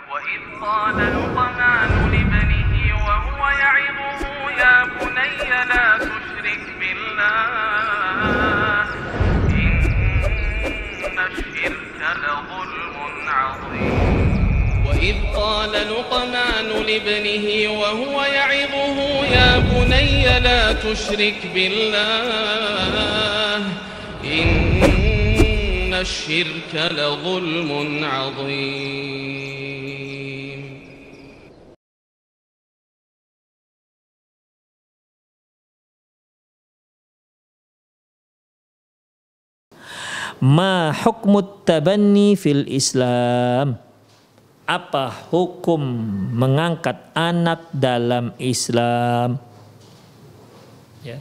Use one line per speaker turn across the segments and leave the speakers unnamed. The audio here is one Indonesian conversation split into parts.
وإذ قال لقمان لابنه وهو يعظه يا بني لا تشرك بالله إن الشرك لظلم عظيم وإذ قال لقمان لابنه وهو يعظه يا بني لا تشرك بالله إن الشرك لظلم عظيم.
Ma hukmut tabanni fil Islam? Apa hukum mengangkat anak dalam Islam? Ya.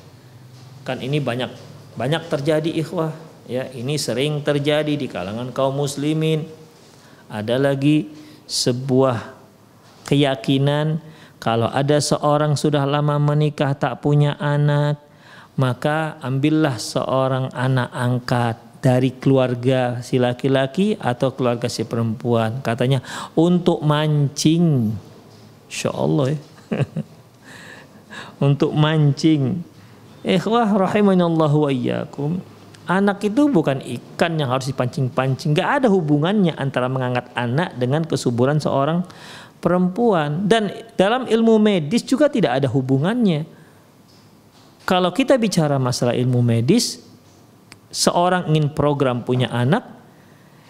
Kan ini banyak terjadi ikhwah. Ya, ini sering terjadi di kalangan kaum muslimin. Ada lagi sebuah keyakinan kalau ada seorang sudah lama menikah tak punya anak, maka ambillah seorang anak angkat dari keluarga si laki-laki atau keluarga si perempuan, katanya untuk mancing. Insyaallah ya. Untuk mancing. Ikhwah rahimanallahu wa iyyakum. Anak itu bukan ikan yang harus dipancing-pancing. Gak ada hubungannya antara mengangkat anak dengan kesuburan seorang perempuan. Dan dalam ilmu medis juga tidak ada hubungannya. Kalau kita bicara masalah ilmu medis, seorang ingin program punya anak,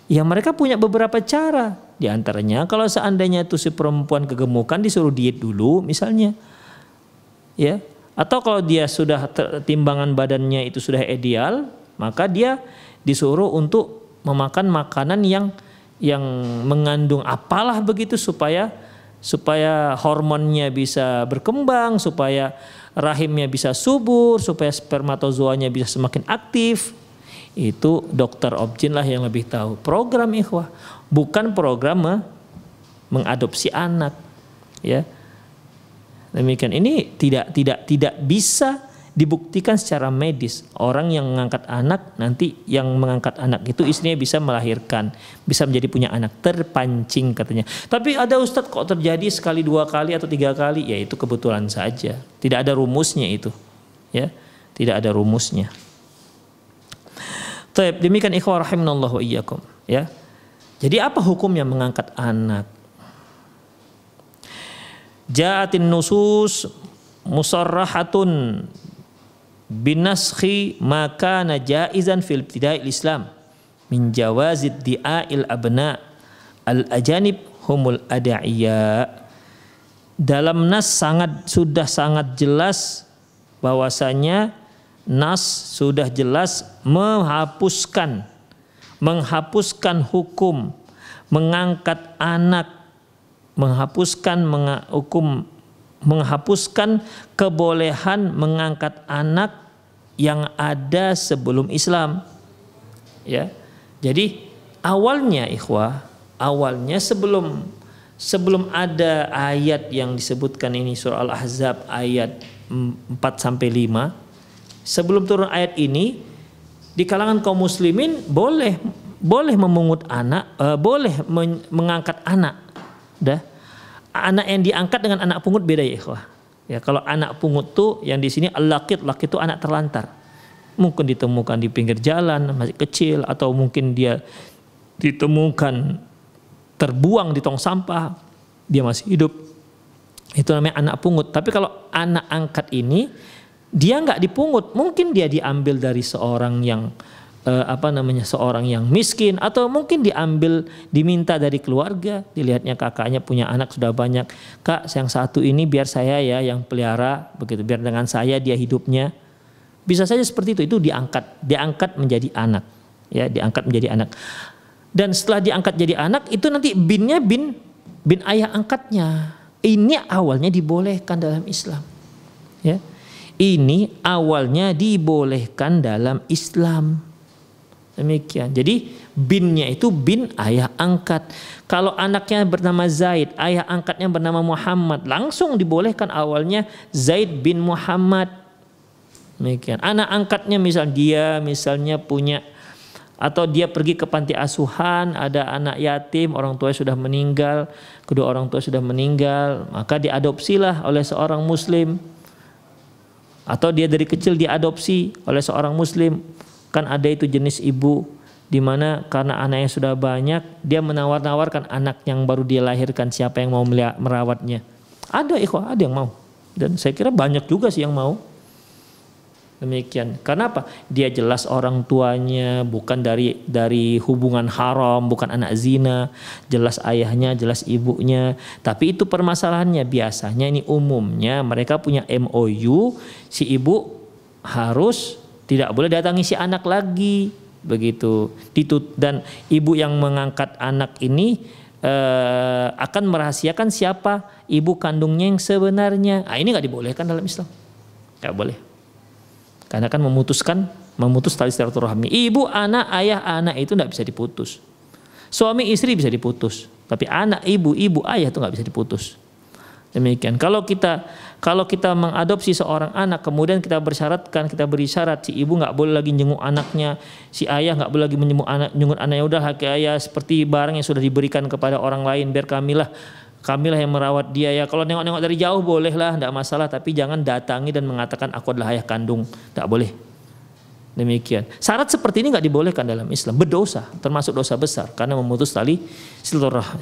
ya mereka punya beberapa cara. Di antaranya kalau seandainya itu si perempuan kegemukan disuruh diet dulu misalnya. Ya. Atau kalau dia sudah timbangan badannya itu sudah ideal, maka dia disuruh untuk memakan makanan yang mengandung apalah begitu supaya hormonnya bisa berkembang, supaya rahimnya bisa subur, supaya spermatozoanya bisa semakin aktif. Itu dokter obgyn lah yang lebih tahu. Program ikhwah, bukan program mengadopsi anak. Ya. Demikian, ini tidak bisa dibuktikan secara medis. Orang yang mengangkat anak, nanti yang mengangkat anak itu istrinya bisa melahirkan, bisa menjadi punya anak, terpancing katanya. Tapi ada Ustadz kok terjadi sekali, 2 kali atau 3 kali, ya itu kebetulan saja. Tidak ada rumusnya itu. Ya, tidak ada rumusnya. Baik, demikian ikhwah rahimanallahu wa iyyakum, ya. Jadi apa hukumnya mengangkat anak? Ja'atin nusus musarrahatun binaskhi maka najaizan fil ibtida'il Islam min jawazid di'a'il abna al-ajanib humul ada'iyya. Dalam nas sudah sangat jelas bahwasanya nas sudah jelas menghapuskan hukum mengangkat anak, menghapuskan kebolehan mengangkat anak yang ada sebelum Islam. Ya. Jadi awalnya ikhwah, sebelum ada ayat yang disebutkan ini surah Al-Ahzab ayat 4-5, sebelum turun ayat ini di kalangan kaum muslimin boleh memungut anak, boleh mengangkat anak. Dah. Anak yang diangkat dengan anak pungut beda ya ikhwah. Ya, kalau anak pungut tuh yang di sini al-laqit itu anak terlantar. Mungkin ditemukan di pinggir jalan masih kecil, atau mungkin dia ditemukan terbuang di tong sampah, dia masih hidup. Itu namanya anak pungut. Tapi kalau anak angkat ini dia nggak dipungut, mungkin dia diambil dari seorang yang seorang yang miskin, atau mungkin diminta dari keluarga. Dilihatnya kakaknya punya anak sudah banyak, kak yang satu ini biar saya ya yang pelihara begitu, biar dengan saya dia hidupnya. Bisa saja seperti itu diangkat menjadi anak, ya, diangkat menjadi anak. Dan setelah diangkat jadi anak itu nanti binnya bin ayah angkatnya. Ini awalnya dibolehkan dalam Islam, ya. Ini awalnya dibolehkan dalam Islam. Demikian. Jadi binnya itu bin ayah angkat. Kalau anaknya bernama Zaid, ayah angkatnya bernama Muhammad, langsung dibolehkan awalnya Zaid bin Muhammad. Demikian. Anak angkatnya misalnya punya Atau dia pergi ke panti asuhan, ada anak yatim, orang tua sudah meninggal, kedua orang tua sudah meninggal, maka diadopsilah oleh seorang muslim. Atau dia dari kecil diadopsi oleh seorang muslim. Kan ada itu jenis ibu di mana karena anaknya sudah banyak, dia menawar-nawarkan anak yang baru dia lahirkan, siapa yang mau merawatnya. Ada ikhwah, ada yang mau. Dan saya kira banyak juga sih yang mau. Demikian. Karena apa? Dia jelas orang tuanya bukan dari hubungan haram, bukan anak zina, jelas ayahnya, jelas ibunya. Tapi itu permasalahannya, biasanya ini umumnya mereka punya MOU, si ibu harus tidak boleh datangi si anak lagi, begitu. Dan ibu yang mengangkat anak ini akan merahasiakan siapa ibu kandungnya yang sebenarnya. Ini nggak dibolehkan dalam Islam, nggak boleh. Karena kan memutus tali silaturahmi. Ibu, anak, ayah, anak itu tidak bisa diputus. Suami istri bisa diputus, tapi anak, ibu, ayah itu nggak bisa diputus. Demikian. Kalau kita mengadopsi seorang anak, kemudian kita beri syarat si ibu nggak boleh lagi jenguk anaknya, si ayah nggak boleh lagi menjenguk anaknya. Udah hak ayah seperti barang yang sudah diberikan kepada orang lain, biar kamilah yang merawat dia ya. Kalau nengok-nengok dari jauh bolehlah, tidak masalah, tapi jangan datangi dan mengatakan aku adalah ayah kandung, tidak boleh. Demikian. Syarat seperti ini nggak dibolehkan dalam Islam, berdosa, termasuk dosa besar karena memutus tali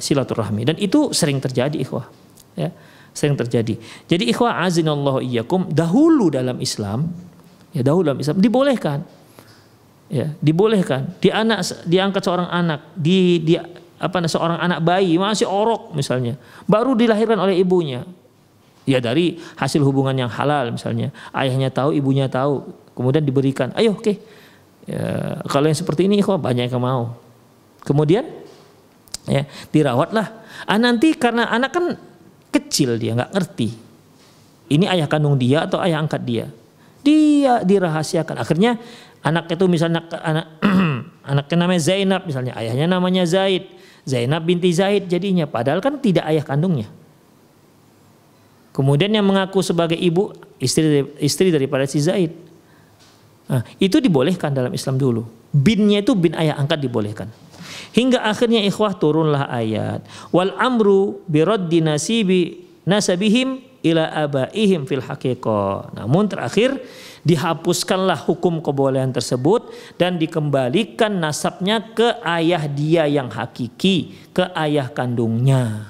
silaturahmi. Dan itu sering terjadi ikhwah, ya, sering terjadi. Jadi ikhwah azinallahu iyyakum, dahulu dalam Islam dibolehkan, ya, dibolehkan. Diangkat seorang anak, seorang anak bayi masih orok misalnya, baru dilahirkan oleh ibunya, ya dari hasil hubungan yang halal misalnya, ayahnya tahu, ibunya tahu, kemudian diberikan, ayo oke. Ya, kalau yang seperti ini ikhwah banyak yang mau. Kemudian ya dirawatlah. Nanti karena anak kan kecil, dia nggak ngerti ini ayah kandung dia atau ayah angkat dia dirahasiakan. Akhirnya anak itu misalnya anaknya namanya Zainab misalnya, ayahnya namanya Zainab binti Zaid jadinya, padahal kan tidak ayah kandungnya. Kemudian yang mengaku sebagai ibu istri daripada si Zaid. Itu dibolehkan dalam Islam dulu. Binnya itu bin ayah angkat dibolehkan. Hingga akhirnya ikhwah turunlah ayat wal amru biraddi nasabihim ila abaihim fil haqiqah. Namun terakhir dihapuskanlah hukum kebolehan tersebut dan dikembalikan nasabnya ke ayah dia yang hakiki, ke ayah kandungnya.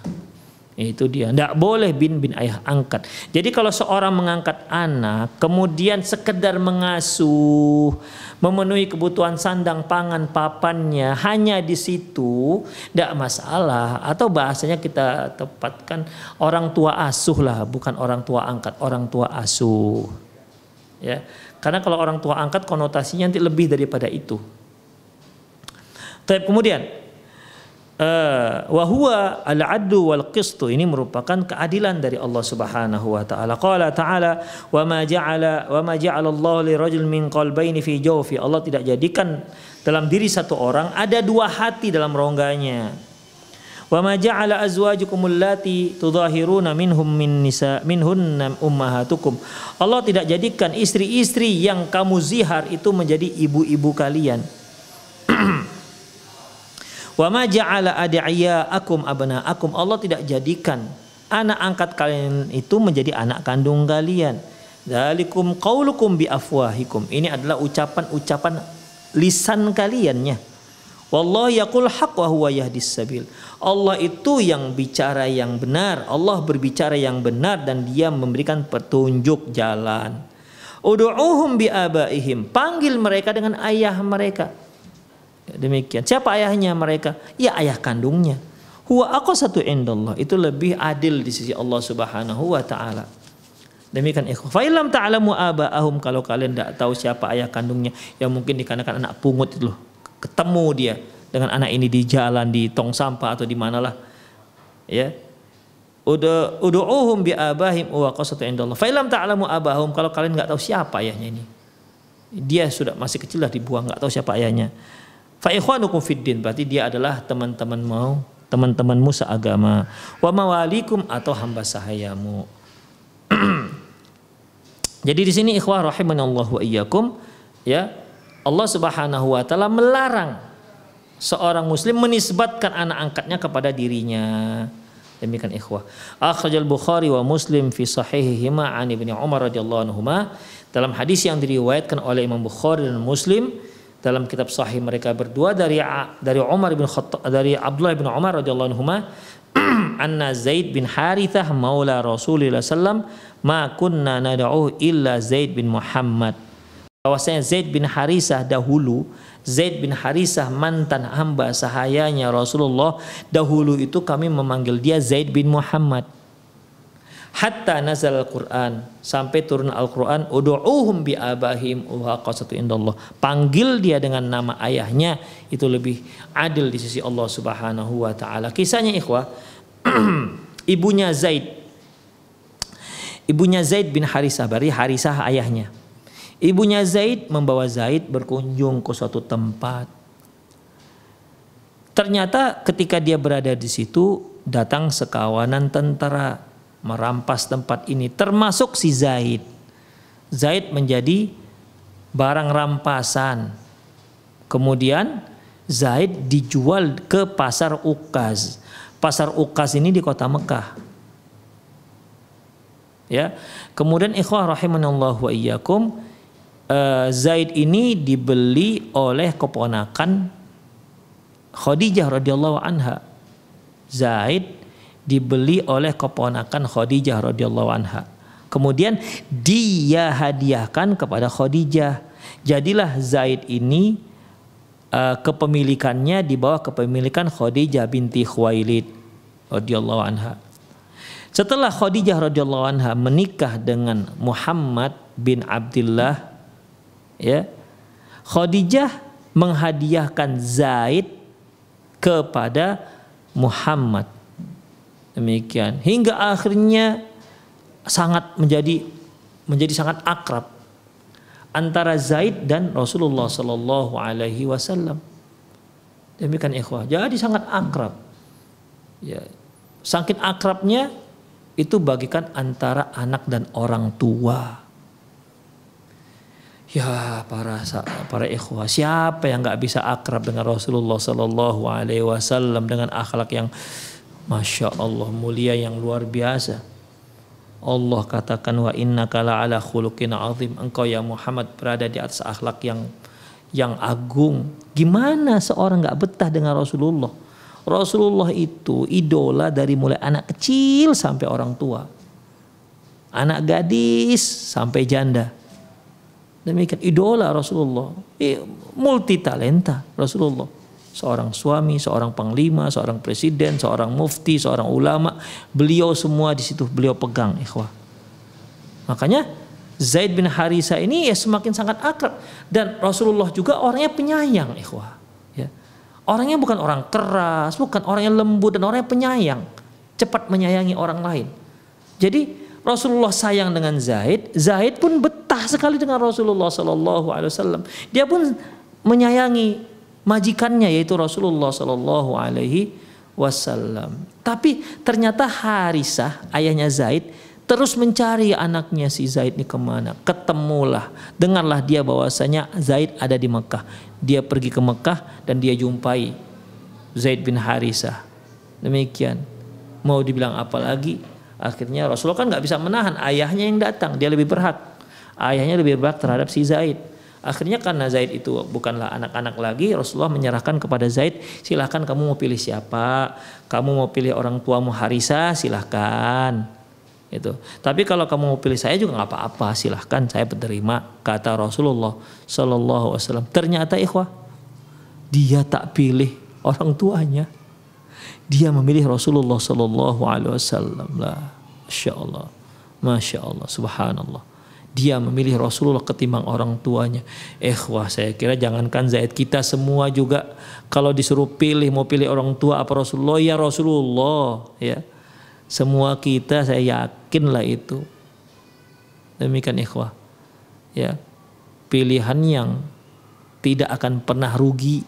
Itu dia, tidak boleh bin ayah angkat. Jadi kalau seorang mengangkat anak kemudian sekedar mengasuh, memenuhi kebutuhan sandang pangan papannya hanya di situ, tidak masalah. Atau bahasanya kita tepatkan orang tua asuh lah, bukan orang tua angkat, orang tua asuh. Ya, karena kalau orang tua angkat konotasinya nanti lebih daripada itu. Kemudian wahwa al-adlu wal qistu, ini merupakan keadilan dari Allah Subhanahu wa taala. Qala ta'ala wa ma ja'ala Allah li rajul min qalbaini fi jawfi. Allah tidak jadikan dalam diri satu orang ada dua hati dalam rongganya. Wa ma ja'ala azwajukum allati tudahiruna minhunna ummahatukum. Allah tidak jadikan istri-istri yang kamu zihar itu menjadi ibu-ibu kalian. Wa ma ja'ala ad'iyaakum abnaakum. Allah tidak jadikan anak angkat kalian itu menjadi anak kandung kalian. Dzalikum qaulukum bi afwahikum. Ini adalah ucapan-ucapan lisan kaliannya. Wallahu yaqul haq wa huwa yahdis sabil. Allah itu yang bicara yang benar, Allah berbicara yang benar dan dia memberikan petunjuk jalan. Ud'uuhum bi abaihim. Panggil mereka dengan ayah mereka. Demikian. Siapa ayahnya mereka? Ya ayah kandungnya. Huwa aqsatu indallah. Itu lebih adil di sisi Allah Subhanahu wa taala. Demikian ikhwah. Fa illam ta'lamu abaahum, kalau kalian tidak tahu siapa ayah kandungnya, yang mungkin dikarenakan anak pungut itu loh. Ketemu dia dengan anak ini di jalan, di tong sampah atau di manalah. Ya. Ud'uuhum bi abahim wa qasatu indallah. Fa illam ta'lamu abahum, kalau kalian enggak tahu siapa ayahnya ini. Dia sudah masih kecil lah dibuang, enggak tahu siapa ayahnya. Fa ikhwanukum fiddin, berarti dia adalah teman-temanmu seagama. Wa mawalikum, atau hamba sahayamu. Jadi di sini ikhwah rahimanallahu wa iyyakum, ya. Allah Subhanahu wa taala melarang seorang muslim menisbatkan anak angkatnya kepada dirinya. Demikian ikhwah. Akhrajal Bukhari wa Muslim fi sahihihima an Ibnu Umar radhiyallahu anhuma, dalam hadis yang diriwayatkan oleh Imam Bukhari dan Muslim dalam kitab sahih mereka berdua dari Abdullah bin Umar radhiyallahu anhuma, anna Zaid bin Harithah maula Rasulullah sallam ma kunna nad'u illa Zaid bin Muhammad. Bahwasanya Zaid bin Harithah dahulu, Zaid bin Harithah mantan hamba sahayanya Rasulullah, dahulu itu kami memanggil dia Zaid bin Muhammad. Hatta nazal Al-Quran, sampai turun Al-Quran, udu'uhum bi abahim wa qasatu indallah. Panggil dia dengan nama ayahnya, itu lebih adil di sisi Allah Subhanahu wa taala. Kisahnya ikhwah, ibunya Zaid bin Harithah, bari Harithah ayahnya. Ibunya Zaid membawa Zaid berkunjung ke suatu tempat. Ternyata ketika dia berada di situ, datang sekawanan tentara merampas tempat ini, termasuk si Zaid. Zaid menjadi barang rampasan. Kemudian Zaid dijual ke pasar Ukaz. Pasar Ukaz ini di kota Mekah. Ya. Kemudian ikhwah rahimanallahu wa iyyakum, Zaid ini dibeli oleh keponakan Khadijah radhiyallahu anha. Zaid dibeli oleh keponakan Khadijah radhiyallahu anha. Kemudian dia hadiahkan kepada Khadijah. Jadilah Zaid ini kepemilikannya di bawah kepemilikan Khadijah binti Khuwailid radhiyallahu anha. Setelah Khadijah radhiyallahu anha menikah dengan Muhammad bin Abdullah, ya, Khadijah menghadiahkan Zaid kepada Muhammad. Demikian hingga akhirnya menjadi sangat akrab antara Zaid dan Rasulullah sallallahu alaihi wasallam. Demikian ikhwah, jadi sangat akrab. Ya, saking akrabnya itu bagikan antara anak dan orang tua. Ya para ikhwah, siapa yang nggak bisa akrab dengan Rasulullah sallallahu alaihi wasallam dengan akhlak yang Masya Allah mulia, yang luar biasa. Allah katakan wa innaka la'ala khuluqin azim, engkau ya Muhammad berada di atas akhlak yang agung. Gimana seorang nggak betah dengan Rasulullah? Rasulullah itu idola dari mulai anak kecil sampai orang tua, anak gadis sampai janda. Demikian idola Rasulullah, multi talenta Rasulullah. Seorang suami, seorang panglima, seorang presiden, seorang mufti, seorang ulama, beliau semua di situ beliau pegang, ikhwah. Makanya Zaid bin Harithah ini ya semakin sangat akrab, dan Rasulullah juga orangnya penyayang, ikhwah. Ya. Orangnya bukan orang keras, bukan orangnya lembut, dan orangnya penyayang, cepat menyayangi orang lain. Jadi Rasulullah sayang dengan Zaid, Zaid pun betah sekali dengan Rasulullah Sallallahu Alaihi Wasallam. Dia pun menyayangi majikannya yaitu Rasulullah Sallallahu Alaihi Wasallam. Tapi ternyata Harithah ayahnya Zaid terus mencari anaknya si Zaid ini kemana. Ketemulah, dengarlah dia bahwasanya Zaid ada di Mekah. Dia pergi ke Mekah dan dia jumpai Zaid bin Harithah. Demikian. Mau dibilang apa lagi? Akhirnya Rasulullah kan nggak bisa menahan, ayahnya yang datang, dia lebih berhak. Ayahnya lebih berhak terhadap si Zaid. Akhirnya karena Zaid itu bukanlah anak-anak lagi, Rasulullah menyerahkan kepada Zaid, silahkan kamu mau pilih siapa, kamu mau pilih orang tuamu Harithah, silahkan. Itu. Tapi kalau kamu mau pilih saya juga nggak apa-apa, silahkan, saya berterima, kata Rasulullah Sallallahu Alaihi Wasallam. Ternyata ikhwah, dia tak pilih orang tuanya, dia memilih Rasulullah Sallallahu Alaihi Wasallam. Lah, Masya Allah, Masya Allah, Subhanallah. Dia memilih Rasulullah ketimbang orang tuanya. Wah, saya kira jangankan Zaid, kita semua juga kalau disuruh pilih, mau pilih orang tua apa Rasulullah, ya Rasulullah, ya. Semua kita saya yakin lah itu. Demikian ikhwah. Ya. Pilihan yang tidak akan pernah rugi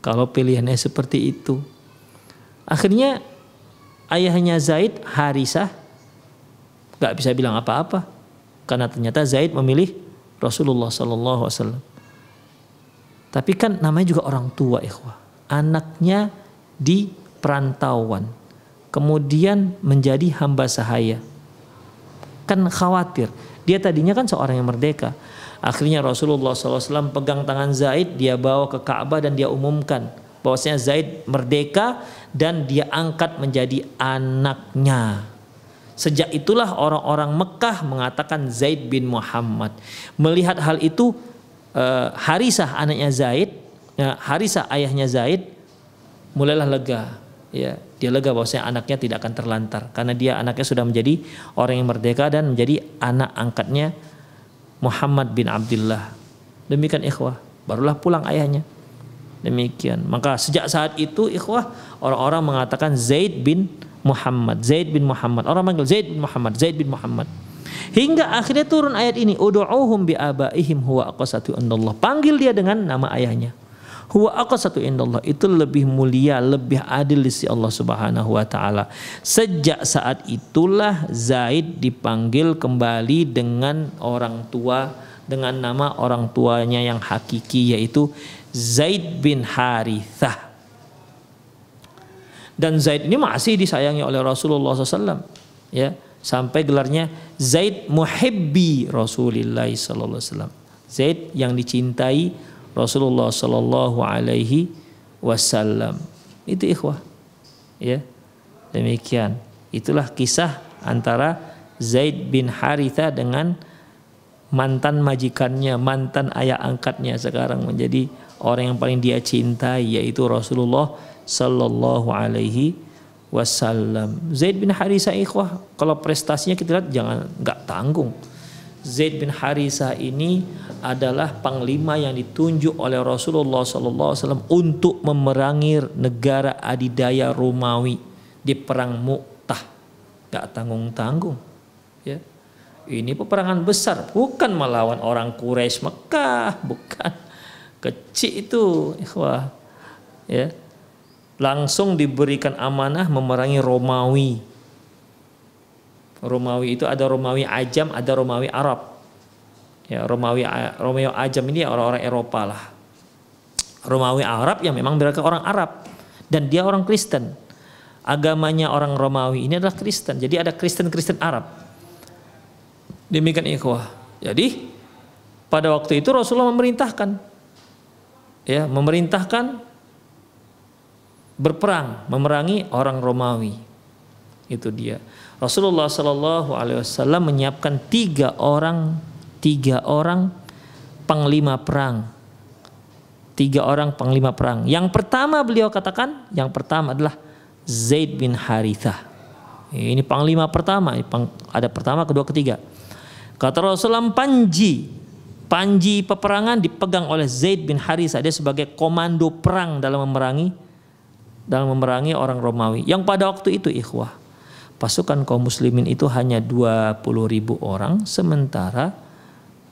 kalau pilihannya seperti itu. Akhirnya ayahnya Zaid, Harithah, gak bisa bilang apa-apa. Karena ternyata Zaid memilih Rasulullah Sallallahu Alaihi Wasallam. Tapi kan namanya juga orang tua ikhwah. Anaknya di perantauan. Kemudian menjadi hamba sahaya. Kan khawatir. Dia tadinya kan seorang yang merdeka. Akhirnya Rasulullah SAW pegang tangan Zaid, dia bawa ke Ka'bah dan dia umumkan bahwasanya Zaid merdeka dan dia angkat menjadi anaknya. Sejak itulah orang-orang Mekah mengatakan Zaid bin Muhammad. Melihat hal itu, Harisah anaknya Zaid, Harisah ayahnya Zaid mulailah lega. Ya, dia lega bahwasanya anaknya tidak akan terlantar karena dia anaknya sudah menjadi orang yang merdeka dan menjadi anak angkatnya Muhammad bin Abdullah. Demikian ikhwah, barulah pulang ayahnya. Demikian. Maka sejak saat itu ikhwah, orang-orang mengatakan Zaid bin Muhammad, Zaid bin Muhammad. Orang manggil Zaid bin Muhammad, Zaid bin Muhammad. Hingga akhirnya turun ayat ini, ud'uuhum bi abaihim huwa aqsatu indallah. Panggil dia dengan nama ayahnya. Huwa aqsatu indallah, itu lebih mulia, lebih adil di sisi Allah Subhanahu wa taala. Sejak saat itulah Zaid dipanggil kembali dengan orang tua, dengan nama orang tuanya yang hakiki, yaitu Zaid bin Harithah. Dan Zaid ini masih disayangi oleh Rasulullah SAW, ya, sampai gelarnya Zaid muhibbi Rasulillah SAW. Zaid yang dicintai Rasulullah Sallallahu Alaihi Wasallam. Itu ikhwah, ya. Demikian. Itulah kisah antara Zaid bin Haritha dengan mantan majikannya, mantan ayah angkatnya, sekarang menjadi orang yang paling dia cintai, yaitu Rasulullah Sallallahu Alaihi Wasallam. Zaid bin Haritha ikhwah, kalau prestasinya kita lihat nggak tanggung. Zaid bin Haritha ini adalah panglima yang ditunjuk oleh Rasulullah SAW untuk memerangi negara adidaya Romawi di perang Mu'tah. Gak tanggung-tanggung, ya. Ini peperangan besar, bukan melawan orang Quraisy Mekah, bukan. Kecil itu, ikhwah, ya. Langsung diberikan amanah memerangi Romawi. Romawi itu ada Romawi Ajam, ada Romawi Arab. Ya, Romawi Ajam ini orang-orang Eropa lah. Romawi Arab yang memang mereka orang Arab dan dia orang Kristen. Agamanya orang Romawi ini adalah Kristen. Jadi ada Kristen Arab. Demikian ikhwah. Jadi pada waktu itu Rasulullah memerintahkan, ya, berperang, memerangi orang Romawi. Itu dia. Rasulullah Sallallahu Alaihi Wasallam menyiapkan tiga orang panglima perang. 3 orang panglima perang. Yang pertama beliau katakan, yang pertama adalah Zaid bin Harithah. Ini panglima pertama. Ada pertama, kedua, ketiga. Kata Rasulullah, panji peperangan dipegang oleh Zaid bin Harithah. Dia sebagai komando perang dalam memerangi orang Romawi. Yang pada waktu itu ikhwah, pasukan kaum muslimin itu hanya 20.000 orang, sementara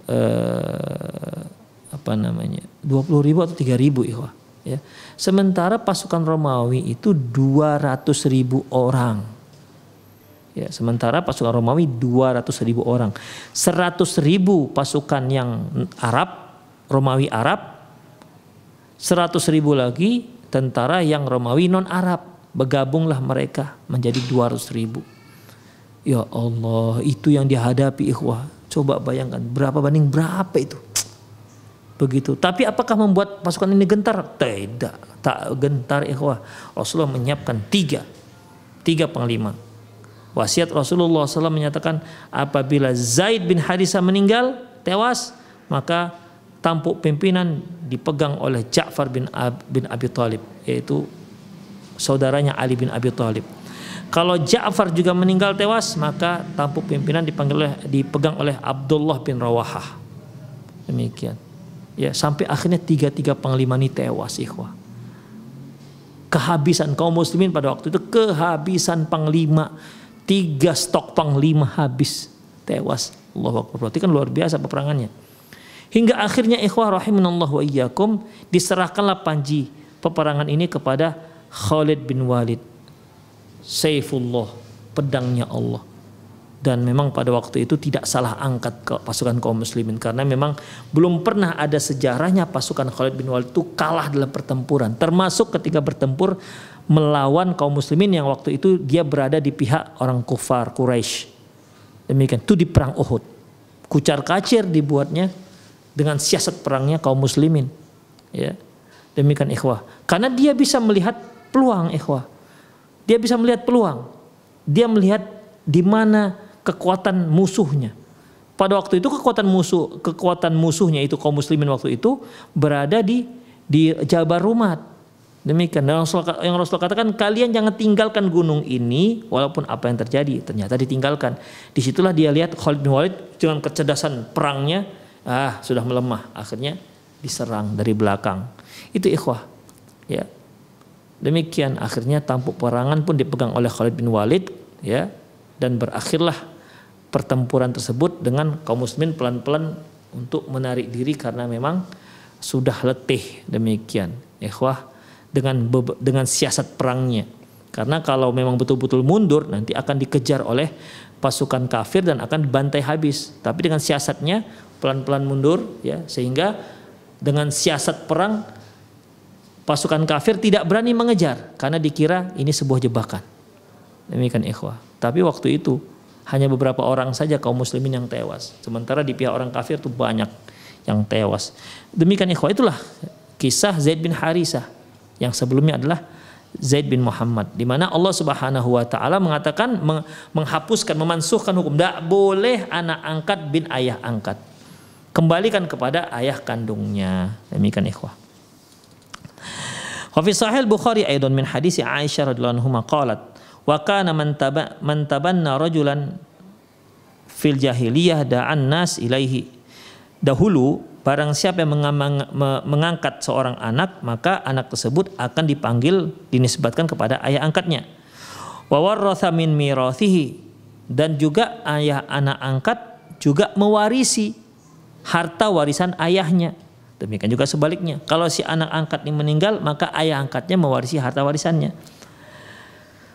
20.000 atau 3.000 ikhwah, ya. Sementara pasukan Romawi itu 200.000 orang. Ya, sementara pasukan Romawi 200.000 orang. 100.000 pasukan yang Arab, Romawi Arab. 100.000 lagi tentara yang Romawi non Arab. Bergabunglah mereka menjadi 200.000. Ya Allah, itu yang dihadapi ikhwah. Coba bayangkan berapa banding berapa itu. Begitu. Tapi apakah membuat pasukan ini gentar? Tidak, tak gentar ikhwah. Rasulullah menyiapkan tiga panglima. Wasiat Rasulullah SAW menyatakan, apabila Zaid bin Harithah meninggal, tewas, maka tampuk pimpinan dipegang oleh Ja'far bin Abi Thalib, yaitu saudaranya Ali bin Abi Thalib. Kalau Ja'far juga meninggal tewas, maka tampuk pimpinan dipegang oleh Abdullah bin Rawahah. Demikian. Ya, sampai akhirnya 3 panglima ini tewas ikhwah. Kehabisan kaum muslimin pada waktu itu, kehabisan panglima. 3 stok panglima habis, tewas. Allahu Akbar. Berarti kan luar biasa peperangannya. Hingga akhirnya ikhwah rahimanallahu wa iyyakum, diserahkanlah panji peperangan ini kepada Khalid bin Walid, Saifullah, pedangnya Allah. Dan memang pada waktu itu tidak salah angkat ke pasukan kaum muslimin, karena memang belum pernah ada sejarahnya pasukan Khalid bin Walid itu kalah dalam pertempuran, termasuk ketika bertempur melawan kaum muslimin yang waktu itu dia berada di pihak orang kufar Quraisy. Demikian itu di perang Uhud. Kucar kacir dibuatnya dengan siasat perangnya kaum muslimin. Ya. Demikian ikhwah. Karena dia bisa melihat peluang ikhwah. Dia bisa melihat peluang. Dia melihat di mana kekuatan musuhnya. Pada waktu itu kekuatan musuhnya itu kaum muslimin waktu itu berada di Jabal Rumat. Demikian. Dan yang Rasulullah katakan, kalian jangan tinggalkan gunung ini walaupun apa yang terjadi. Ternyata ditinggalkan. Disitulah dia lihat Khalid bin Walid dengan kecerdasan perangnya sudah melemah. Akhirnya diserang dari belakang. Itu ikhwah. Ya. Demikian akhirnya tampuk perangan pun dipegang oleh Khalid bin Walid, ya. Dan berakhirlah pertempuran tersebut dengan kaum muslimin pelan-pelan untuk menarik diri karena memang sudah letih. Demikian ikhwah, dengan siasat perangnya. Karena kalau memang betul-betul mundur nanti akan dikejar oleh pasukan kafir dan akan dibantai habis. Tapi dengan siasatnya pelan-pelan mundur, ya, sehingga dengan siasat perang pasukan kafir tidak berani mengejar karena dikira ini sebuah jebakan. Demikian ikhwah. Tapi waktu itu hanya beberapa orang saja kaum muslimin yang tewas. Sementara di pihak orang kafir itu banyak yang tewas. Demikian ikhwah, itulah kisah Zaid bin Harisah. Yang sebelumnya adalah Zaid bin Muhammad. Di mana Allah Subhanahu wa taala mengatakan menghapuskan, memansuhkan hukum. Tidak boleh anak angkat bin ayah angkat. Kembalikan kepada ayah kandungnya. Demikian ikhwah. Wa fi sahih Bukhari aidan min hadis Aisyah radhiyallahu anha qalat wa kana man tabanna rajulan fil jahiliyah da'an nas ilaihi. Dahulu barang siapa yang mengangkat seorang anak, maka anak tersebut akan dipanggil, dinisbatkan kepada ayah angkatnya. Wa warratha min mirathihi, dan juga ayah anak angkat juga mewarisi harta warisan ayahnya. Demikian juga sebaliknya. Kalau si anak angkat ini meninggal, maka ayah angkatnya mewarisi harta warisannya.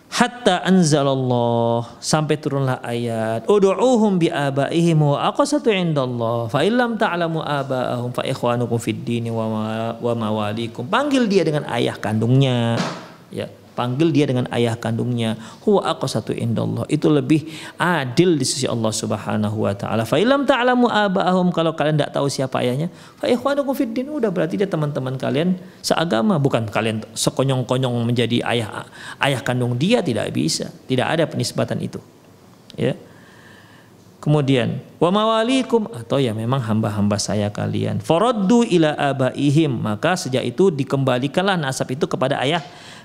Hatta anzalallah, sampai turunlah ayat ud'uuhum bi abaihim wa aqsatu indallah fa illam ta'lamu abaahum fa ikhwanukum fid dini wa mawalikum. Panggil dia dengan ayah kandungnya, ya, panggil dia dengan ayah kandungnya. Huwa aqsatu indallah, itu lebih adil di sisi Allah Subhanahu wa taala. Fa illam ta'lamu abaahum, kalau kalian tidak tahu siapa ayahnya, fa ikhwanukum fid din, udah berarti dia teman-teman kalian seagama, bukan kalian sekonyong-konyong menjadi ayah kandung dia, tidak bisa. Tidak ada penisbatan itu. Ya. Kemudian wa mawalikum, atau ya memang hamba-hamba saya kalian. Faraddu ila abaihim, maka sejak itu dikembalikanlah nasab itu kepada ayah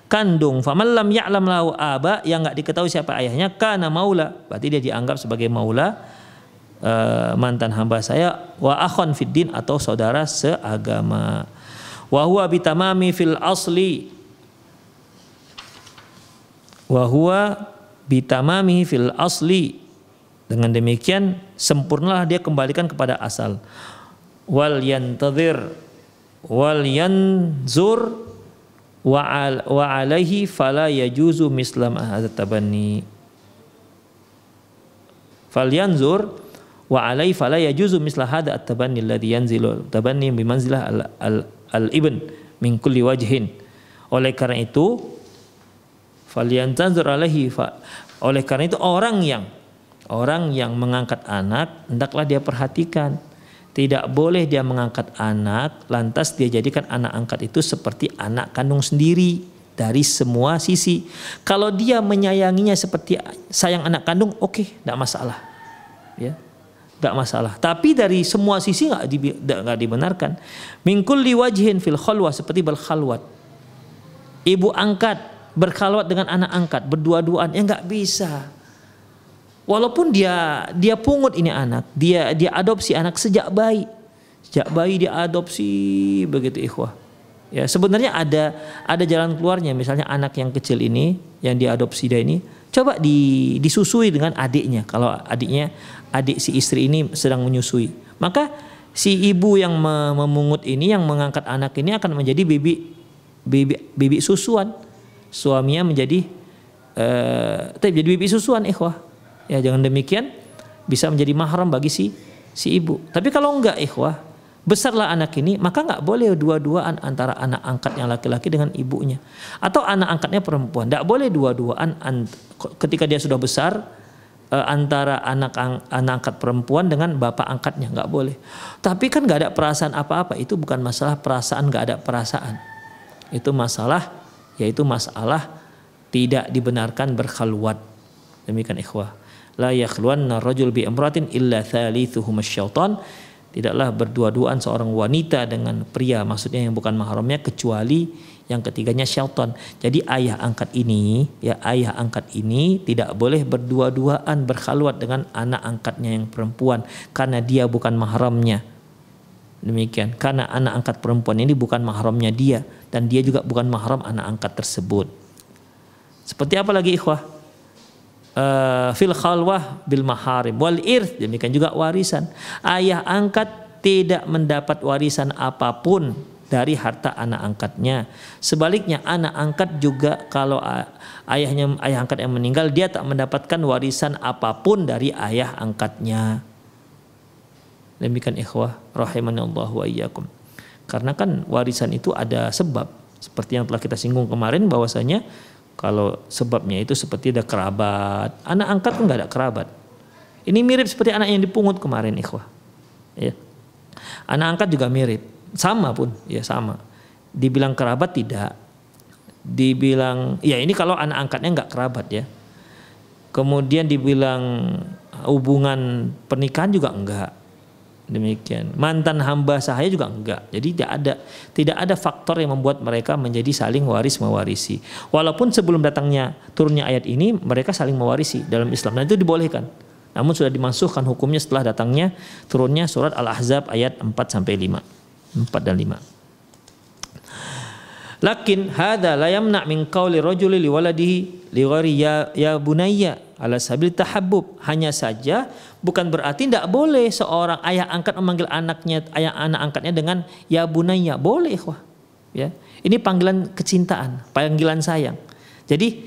kandung. Faman lam ya'lam lahu aba, yang enggak diketahui siapa ayahnya, kana maula, berarti dia dianggap sebagai maula, mantan hamba saya. Wa akhon fid din, atau saudara seagama. Wa huwa bitamami fil asli, wa huwa bitamami fil asli, dengan demikian sempurnalah dia kembalikan kepada asal. Wal yantadhir wal yanzur wa alaihi fala yajuzu mislam hadzal tabanni. Falyanzur wa alaihi fala yajuzu misla hadzal tabanni alladhi yanzilu tabanni bi manzilah al ibn min kulli wajhin. Oleh karena itu falyanzur alaihi, oleh karena itu orang yang mengangkat anak hendaklah dia perhatikan. Tidak boleh dia mengangkat anak lantas dia jadikan anak angkat itu seperti anak kandung sendiri dari semua sisi. Kalau dia menyayanginya seperti sayang anak kandung, oke, tidak masalah, ya, tidak masalah. Tapi dari semua sisi nggak dibenarkan. Min kulli wajhin fil khalwah, seperti berkhalwat. Ibu angkat berkhalwat dengan anak angkat berdua-duaan, ya nggak bisa. Walaupun dia pungut ini anak, dia adopsi anak sejak bayi dia adopsi, begitu ikhwah. Ya, sebenarnya ada jalan keluarnya. Misalnya anak yang kecil ini yang diadopsi dia ini coba disusui dengan adiknya. Kalau adik si istri ini sedang menyusui, maka si ibu yang memungut ini, yang mengangkat anak ini akan menjadi bibi susuan. Suaminya menjadi jadi bibi susuan ikhwah. Ya, jangan demikian bisa menjadi mahram bagi si ibu. Tapi kalau enggak ikhwah, besarlah anak ini, maka enggak boleh dua-duaan antara anak angkat yang laki-laki dengan ibunya. Atau anak angkatnya perempuan. Enggak boleh dua-duaan ketika dia sudah besar antara anak angkat perempuan dengan bapak angkatnya. Enggak boleh. Tapi kan enggak ada perasaan apa-apa. Itu bukan masalah perasaan, enggak ada perasaan. Itu masalah, yaitu masalah tidak dibenarkan berkhalwat. Demikian ikhwah. La yakhluwanna rajul bi imratin illa thalithuhum syaitan. Tidaklah berdua-duaan seorang wanita dengan pria, maksudnya yang bukan mahramnya, kecuali yang ketiganya syaitan. Jadi ayah angkat ini tidak boleh berdua-duaan berkhalwat dengan anak angkatnya yang perempuan karena dia bukan mahramnya. Demikian, karena anak angkat perempuan ini bukan mahramnya dia dan dia juga bukan mahram anak angkat tersebut. Seperti apa lagi ikhwah? Fil khalwah bil maharim wal irth, demikian juga warisan. Ayah angkat tidak mendapat warisan apapun dari harta anak angkatnya. Sebaliknya anak angkat juga kalau ayah angkat yang meninggal, dia tak mendapatkan warisan apapun dari ayah angkatnya. Demikian ikhwah rahimanallahu wa iyyakum. Karena kan warisan itu ada sebab, seperti yang telah kita singgung kemarin bahwasanya kalau sebabnya itu seperti ada kerabat. Anak angkat kan nggak ada kerabat. Ini mirip seperti anak yang dipungut kemarin ikhwah. Ya. Anak angkat juga mirip. Sama pun, ya sama. Dibilang kerabat tidak. Dibilang, ya ini kalau anak angkatnya nggak kerabat ya. Kemudian dibilang hubungan pernikahan juga enggak. Demikian. Mantan hamba sahaya juga enggak. Jadi tidak ada faktor yang membuat mereka menjadi saling waris mewarisi. Walaupun sebelum datangnya turunnya ayat ini mereka saling mewarisi dalam Islam, dan itu dibolehkan. Namun sudah dimansuhkan hukumnya setelah datangnya turunnya surat Al-Ahzab ayat 4 sampai 5. 4 dan 5. Lakin hadza la yamna min qauli rajuli li waladihi li ghairi ya bunayya ala sabil tahabbub. Hanya saja bukan berarti tidak boleh seorang ayah angkat memanggil anak angkatnya dengan ya bunayya. Boleh ikhwah. Ya. Ini panggilan kecintaan, panggilan sayang. Jadi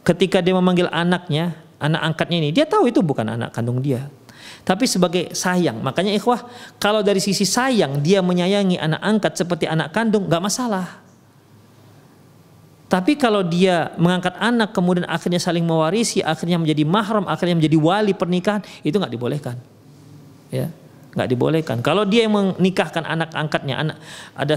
ketika dia memanggil anak angkatnya ini, dia tahu itu bukan anak kandung dia. Tapi sebagai sayang. Makanya ikhwah, kalau dari sisi sayang dia menyayangi anak angkat seperti anak kandung, gak masalah. Tapi kalau dia mengangkat anak kemudian akhirnya saling mewarisi, akhirnya menjadi mahram, akhirnya menjadi wali pernikahan, itu gak dibolehkan. Ya, gak dibolehkan. Kalau dia yang menikahkan anak angkatnya, ada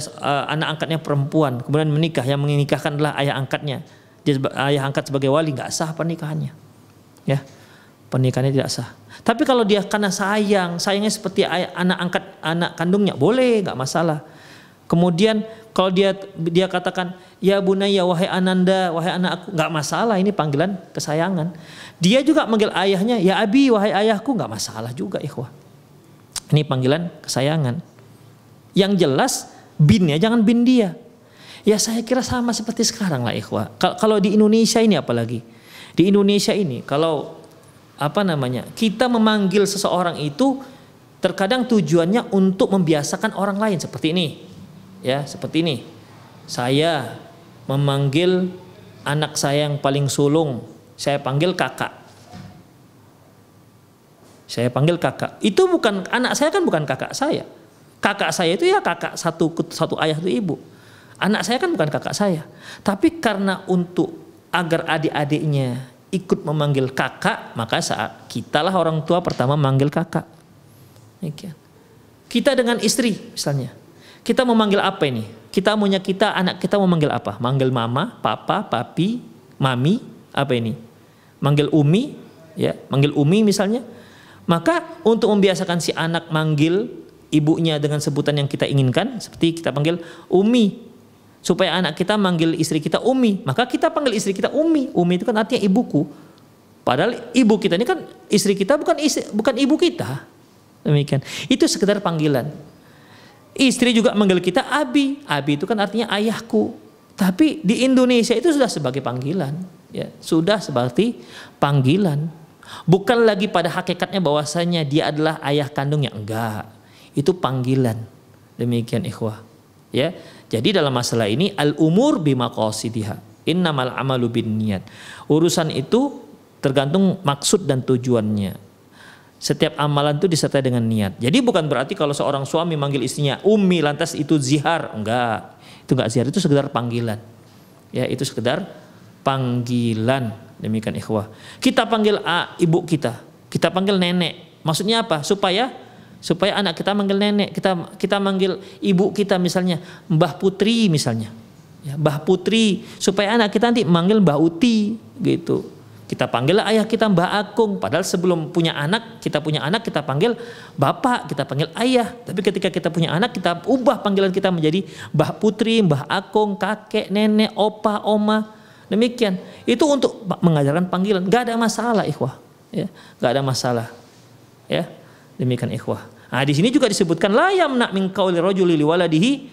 anak angkatnya perempuan, kemudian menikah, yang menikahkan adalah ayah angkatnya, dia ayah angkat sebagai wali, gak sah pernikahannya. Ya, pernikahannya tidak sah. Tapi kalau dia karena sayangnya seperti anak kandungnya, boleh, nggak masalah. Kemudian kalau dia katakan ya bunayya, wahai ananda, wahai anakku, nggak masalah, ini panggilan kesayangan. Dia juga manggil ayahnya ya abi, wahai ayahku, nggak masalah juga ikhwah. Ini panggilan kesayangan. Yang jelas binnya jangan bin dia. Ya saya kira sama seperti sekarang lah ikhwah. Kalau di Indonesia ini apalagi. Di Indonesia ini kalau kita memanggil seseorang itu terkadang tujuannya untuk membiasakan orang lain, seperti ini. Ya, seperti ini. Saya memanggil anak saya yang paling sulung, saya panggil kakak. Saya panggil kakak. Itu bukan anak saya, kan bukan kakak saya. Kakak saya itu ya kakak satu ayah itu ibu. Anak saya kan bukan kakak saya. Tapi karena agar adik-adiknya ikut memanggil kakak, maka saat kitalah orang tua pertama memanggil kakak. Kita dengan istri misalnya, kita memanggil apa ini? Anak kita memanggil apa? Manggil mama, papa, papi, mami, apa ini? Manggil umi, ya, manggil umi misalnya. Maka untuk membiasakan si anak manggil ibunya dengan sebutan yang kita inginkan, seperti kita panggil umi. Supaya anak kita manggil istri kita umi, maka kita panggil istri kita umi. Umi itu kan artinya ibuku. Padahal ibu kita ini kan istri kita, bukan ibu kita. Demikian. Itu sekedar panggilan. Istri juga manggil kita abi. Abi itu kan artinya ayahku. Tapi di Indonesia itu sudah sebagai panggilan, ya, sudah seperti panggilan. Bukan lagi pada hakikatnya bahwasanya dia adalah ayah kandungnya, enggak. Itu panggilan. Demikian ikhwah. Ya. Jadi dalam masalah ini al-umur bimaqasidiha. Innamal amalu binniyat. Urusan itu tergantung maksud dan tujuannya. Setiap amalan itu disertai dengan niat. Jadi bukan berarti kalau seorang suami manggil istrinya ummi lantas itu zihar, enggak. Itu enggak zihar, itu sekedar panggilan. Ya, itu sekedar panggilan. Demikian ikhwah. Kita panggil ibu kita, kita panggil nenek. Maksudnya apa? Supaya anak kita manggil nenek, kita manggil ibu kita misalnya Mbah Putri misalnya. Ya, Mbah Putri, supaya anak kita nanti manggil Mbah Uti gitu. Kita panggil ayah kita Mbah Akung, padahal sebelum punya anak, kita panggil bapak, kita panggil ayah. Tapi ketika kita punya anak, kita ubah panggilan kita menjadi Mbah Putri, Mbah Akung, kakek, nenek, opa, oma. Demikian. Itu untuk mengajarkan panggilan, nggak ada masalah ikhwah. Ya, nggak ada masalah. Ya, demikian ikhwah. Nah, di sini juga disebutkan la yamna min qauli rajuli liwaladi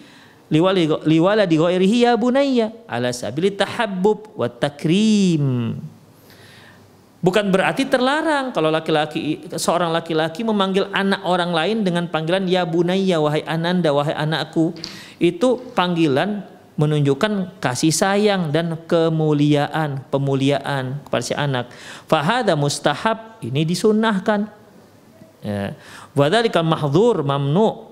ghairihi ya bunayya ala sabili tahabbub wa takrim. Bukan berarti terlarang kalau seorang laki-laki memanggil anak orang lain dengan panggilan ya bunayya, wahai ananda, wahai anakku. Itu panggilan menunjukkan kasih sayang dan pemuliaan kepada si anak. Fahada mustahab, ini disunnahkan. Ya. Wadzalikal mahdhur mamnu.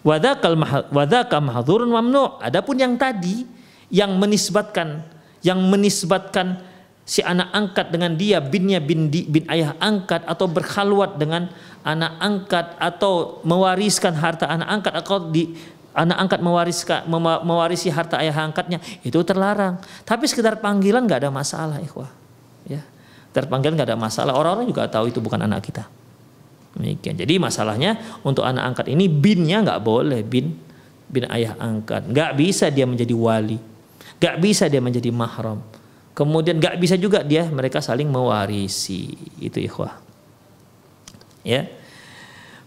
Wadzaka mahdhurun mamnu. Adapun yang tadi yang menisbatkan si anak angkat dengan dia binnya bin ayah angkat, atau berkhalwat dengan anak angkat, atau mewariskan harta anak angkat, atau anak angkat mewarisi harta ayah angkatnya, itu terlarang. Tapi sekedar panggilan nggak ada masalah ikhwah. Ya, terpanggilan nggak ada masalah. Orang-orang juga tahu itu bukan anak kita. Demikian. Jadi masalahnya untuk anak angkat ini binnya nggak boleh, bin ayah angkat. Nggak bisa dia menjadi wali, nggak bisa dia menjadi mahram. Kemudian nggak bisa juga mereka saling mewarisi. Itu ikhwah. Ya.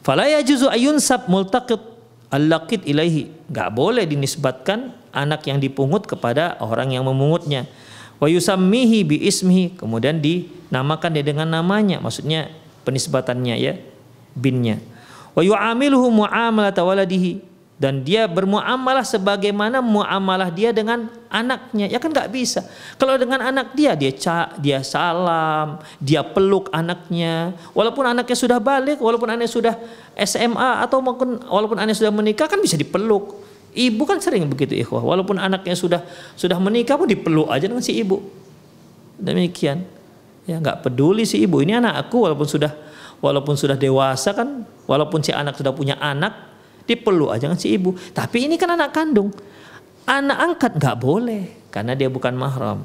Fala yajuzu ayunsab multaqit al-laqit ilaihi. Nggak boleh dinisbatkan anak yang dipungut kepada orang yang memungutnya. Wa yusammihi bi ismihi, kemudian dinamakan dia dengan namanya, maksudnya penisbatannya ya, binnya. Wa yu'amiluhu mu'amalata waladihi, dan dia bermuamalah sebagaimana muamalah dia dengan anaknya. Ya kan nggak bisa. Kalau dengan anak dia salam, dia peluk anaknya. Walaupun anaknya sudah balik, walaupun anaknya sudah SMA, atau walaupun anaknya sudah menikah, kan bisa dipeluk. Ibu kan sering begitu ikhwah. Walaupun anaknya sudah menikah pun dipeluk aja dengan si ibu. Demikian. Ya, nggak peduli si ibu, ini anak aku, walaupun sudah dewasa kan, walaupun si anak sudah punya anak, dipeluk aja kan si ibu. Tapi ini kan anak kandung, anak angkat nggak boleh karena dia bukan mahram.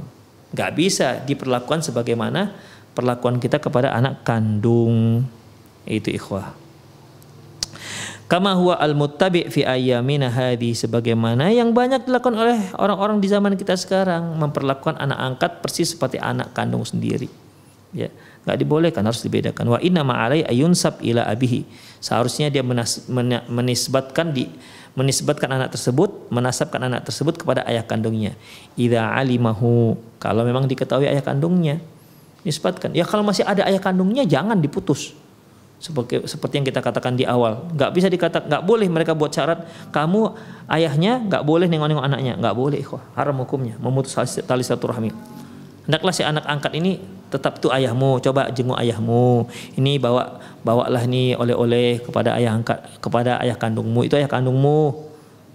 Nggak bisa diperlakukan sebagaimana perlakuan kita kepada anak kandung. Itu ikhwah. Kama huwa al-muttabi' fi ayyamina hadhi, sebagaimana yang banyak dilakukan oleh orang-orang di zaman kita sekarang, memperlakukan anak angkat persis seperti anak kandung sendiri. Ya, nggak dibolehkan, harus dibedakan. Wa inna ma'alai ayunsab ila abihi, seharusnya dia menisbatkan anak tersebut, menasabkan anak tersebut kepada ayah kandungnya. Idza alimahu, kalau memang diketahui ayah kandungnya, nisbatkan. Ya kalau masih ada ayah kandungnya jangan diputus. Seperti yang kita katakan di awal, nggak boleh mereka buat syarat kamu ayahnya nggak boleh nengok-nengok anaknya, nggak boleh, haram hukumnya, memutus tali silaturahmi. Hendaklah si anak angkat ini tetap itu ayahmu, coba jenguk ayahmu, ini bawalah nih oleh-oleh kepada ayah angkat, kepada ayah kandungmu, itu ayah kandungmu,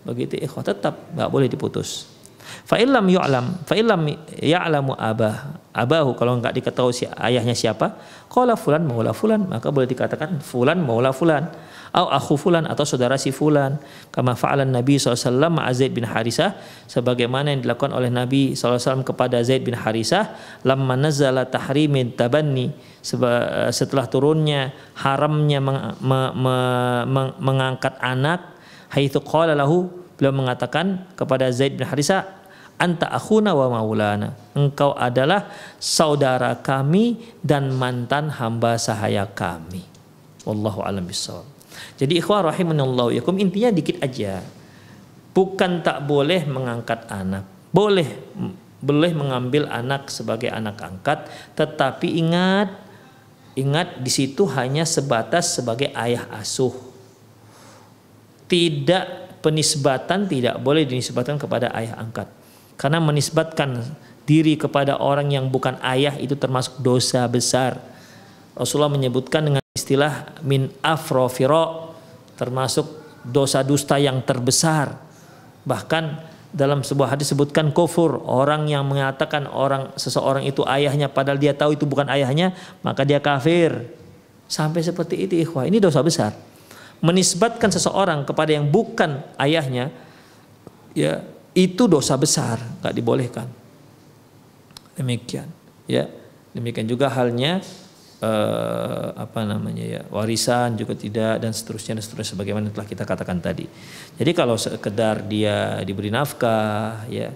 begitu tetap nggak boleh diputus. Fa illam ya'lamu abahu, kalau enggak diketahui si ayahnya siapa, qala fulan maula fulan, maka boleh dikatakan fulan maula fulan, au akhu fulan, atau saudara si fulan, kama fa'alan Nabi SAW ma'a Zaid bin Harisah, sebagaimana yang dilakukan oleh Nabi SAW kepada Zaid bin Harisah, lamma nazala tahrimin tabanni, setelah turunnya haramnya mengangkat anak, haitsu qala lahu, beliau mengatakan kepada Zaid bin Harisah, anta akhuna wa maulana, engkau adalah saudara kami dan mantan hamba sahaya kami. Wallahu a'lam bishawab. Jadi ikhwah rahimanallahu yakum, intinya dikit aja. Bukan tak boleh mengangkat anak, boleh mengambil anak sebagai anak angkat, tetapi ingat di situ hanya sebatas sebagai ayah asuh. Tidak, penisbatan tidak boleh dinisbatkan kepada ayah angkat. Karena menisbatkan diri kepada orang yang bukan ayah itu termasuk dosa besar. Rasulullah menyebutkan dengan istilah min afrofiro, termasuk dosa dusta yang terbesar. Bahkan dalam sebuah hadis disebutkan kufur, orang yang mengatakan seseorang itu ayahnya padahal dia tahu itu bukan ayahnya, maka dia kafir. Sampai seperti itu ikhwah, ini dosa besar. Menisbatkan seseorang kepada yang bukan ayahnya, ya itu dosa besar, nggak dibolehkan. Demikian, ya. Demikian juga halnya warisan juga tidak, dan seterusnya sebagaimana telah kita katakan tadi. Jadi kalau sekedar dia diberi nafkah, ya,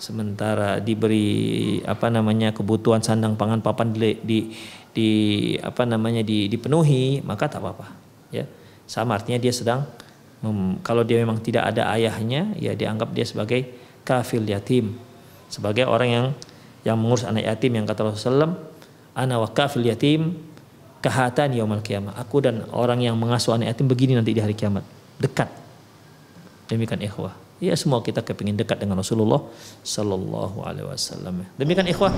sementara diberi kebutuhan sandang pangan papan dipenuhi, maka tak apa-apa, ya. Sama artinya dia sedang kalau dia memang tidak ada ayahnya, ya dianggap dia sebagai kafil yatim, sebagai orang yang mengurus anak yatim, yang kata Rasulullah, ana wa kafil yatim kahatan yaumal qiyamah. Aku dan orang yang mengasuh anak yatim begini nanti di hari kiamat, dekat. Demikian ikhwah. Ya, semua kita kepingin dekat dengan Rasulullah sallallahu alaihi wasallam. Demikian ikhwah.